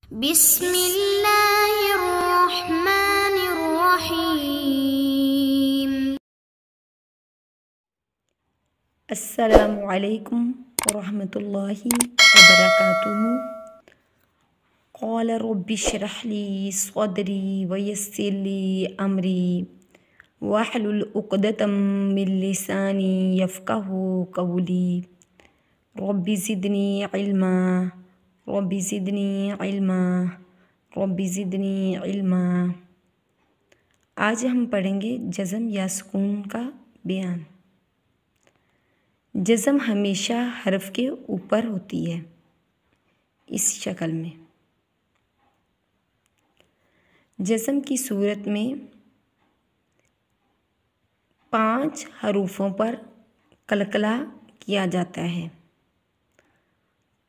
बिस्मिल्लाहिर्रहमानिर्रहीम। अस्सलामु अलैकुम वरहमतुल्लाहि वबरकातुहू। क़ाल रब्बि इश्रह ली सदरी वयस्सिर ली अमरी वहलुल उक़दतम मिन लिसानी यफ़क़हू क़ौली। Rabbi ज़िदनी इल्मा rabbi ज़िदनी इल्मा rabbi ज़िदनी इल्मा। आज हम पढ़ेंगे जज़म या सुकून का बयान। जज़म हमेशा हर्फ के ऊपर होती है इस शक्ल में। जज़म की सूरत में 5 हरूफों पर कलकला किया जाता है।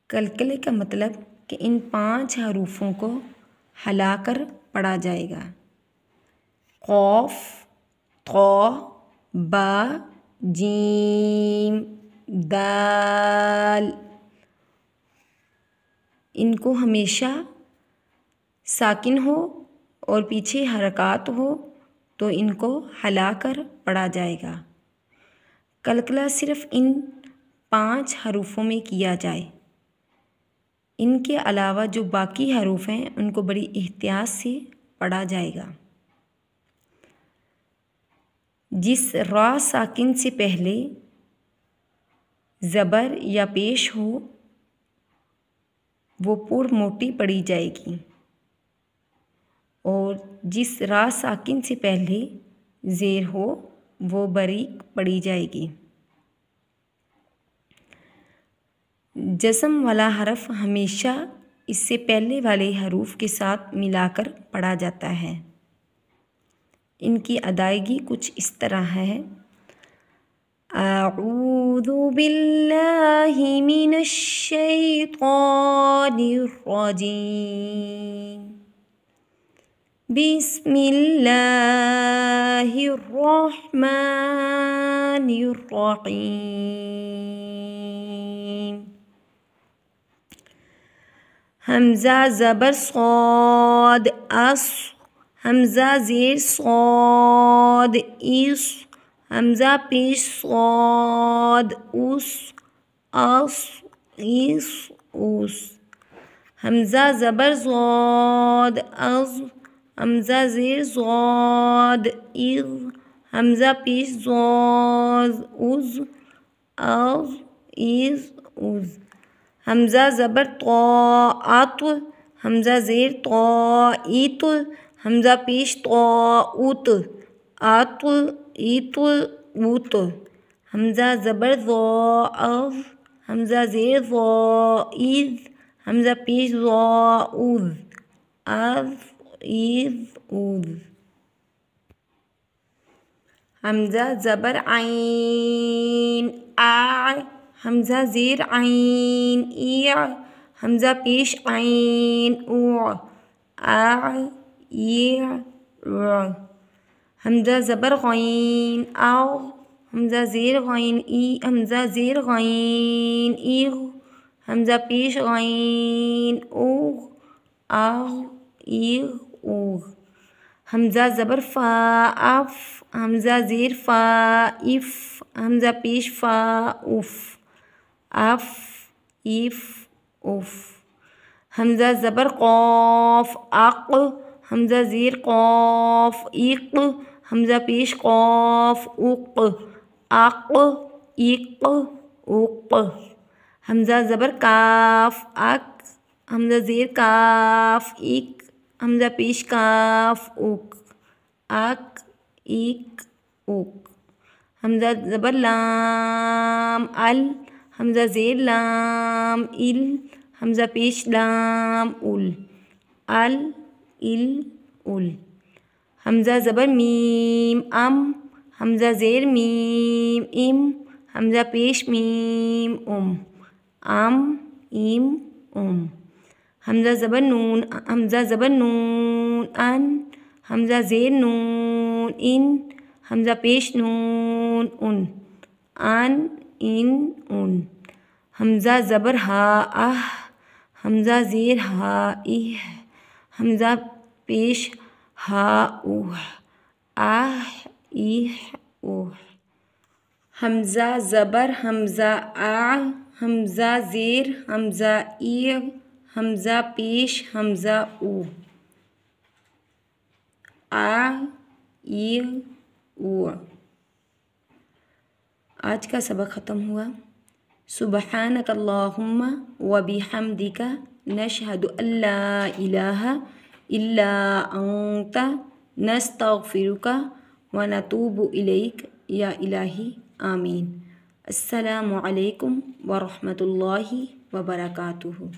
कलकले का मतलब कि इन 5 हरूफों को हलाकर पढ़ा जाएगा। क़ाफ़, क़ा, बा, जीम, दाल। इनको हमेशा साकिन हो और पीछे हरकत हो तो इनको हलाकर पढ़ा जाएगा। कलकला सिर्फ़ इन 5 हरूफों में किया जाए। इनके अलावा जो बाकी हरूफ हैं उनको बड़ी एहतियात से पढ़ा जाएगा। जिस रा साकिन से पहले ज़बर या पेश हो वो पुर मोटी पढ़ी जाएगी और जिस रा साकिन से पहले ज़ेर हो वो बारीक पढ़ी जाएगी। जज़म वाला हरफ हमेशा इससे पहले वाले हरूफ के साथ मिलाकर पढ़ा जाता है। इनकी अदायगी कुछ इस तरह है। अऊज़ु बिल्लाहि मिनश शैतानिर रजीम। बिस्मिल्लाहिर रहमानिर रहीम। हमज़ा ज़बर सौद अस। हमज़ा ज़ेर सौद इस। हमज़ा पेश सौद उस अस इस उस। हमज़ा ज़बर ज़ौद अज़। हमज़ा ज़ेर ज़ौद इज़। हमज़ा पेश ज़ौज़ उज़ अज़ इज़ उज़। हमज़ा ज़बर तौ अत। हमज़ा ज़ेर तौ इत। हमज़ा पेश तौ उत अत इत उत। हमज़ा ज़बर ज़ौ अज़। हमज़ा ज़ेर ज़ौ इज़। हमज़ा पेश ज़ौ उज़ अज़ इज़ उज़। हमज़ा ज़बर आइन आ। हमज़ा ज़ेर आइन ई। हमज़ा पेश आइन उ आ ई उ। हमज़ा ज़बर गईन आओ। हमज़ा ज़ेर गईन ई। हमज़ा ज़ेर गईन इग़। हमज़ा पेश गईन उग़ आग़ इग़ उग़। हमज़ा ज़बर फ़ा अफ़। हमज़ा ज़ेर फ़ा इफ़। हमज़ा पेश फ़ा उफ़ अफ़ इफ़ उफ़। हमज़ा ज़बर क़ाफ़ अक़। हमज़ा ज़ेर क़ाफ़ इक़। हमज़ा पेश क़ाफ़ उक़ अक़ इक़ उक़। हमज़ा ज़बर काफ़ अक। हमज़ा ज़ेर काफ़ इक। हमज़ा पेश काफ़ उक अक इक उक। हमज़ा ज़बर लाम अल। हमज़ा ज़ेर लाम इल। हमज़ा पेश लाम उल अल इल उल। हमज़ा ज़बर मीम अम। हमज़ा ज़ेर मीम इम। हमज़ा पेश मीम उम अम इम उम। हमज़ा ज़बर नून। हमज़ा ज़बर नून अन। हमज़ा ज़ेर नून इन। हमज़ा पेश नून उन अन इन उन। हमज़ा ज़बर हा अह। हमज़ा ज़ेर हा इह, हमज़ा पेश हा उह, आह इह उह। हमज़ा ज़बर हमज़ा आ, हमज़ा ज़ेर हमज़ा इव, हमज़ा पेश हमज़ा ऊ, आ इव ऊ। आज का सबक ख़त्म हुआ। सुब्हानक अल्लाहुम्मा व बिहम्दिका नशहदु अल्ला इलाहा इल्ला अंता नस्तगफिरुका व नतूबु इलैक या इलाही आमीन। अस्सलामु अलैकुम व रहमतुल्लाहि व बरकातुहू।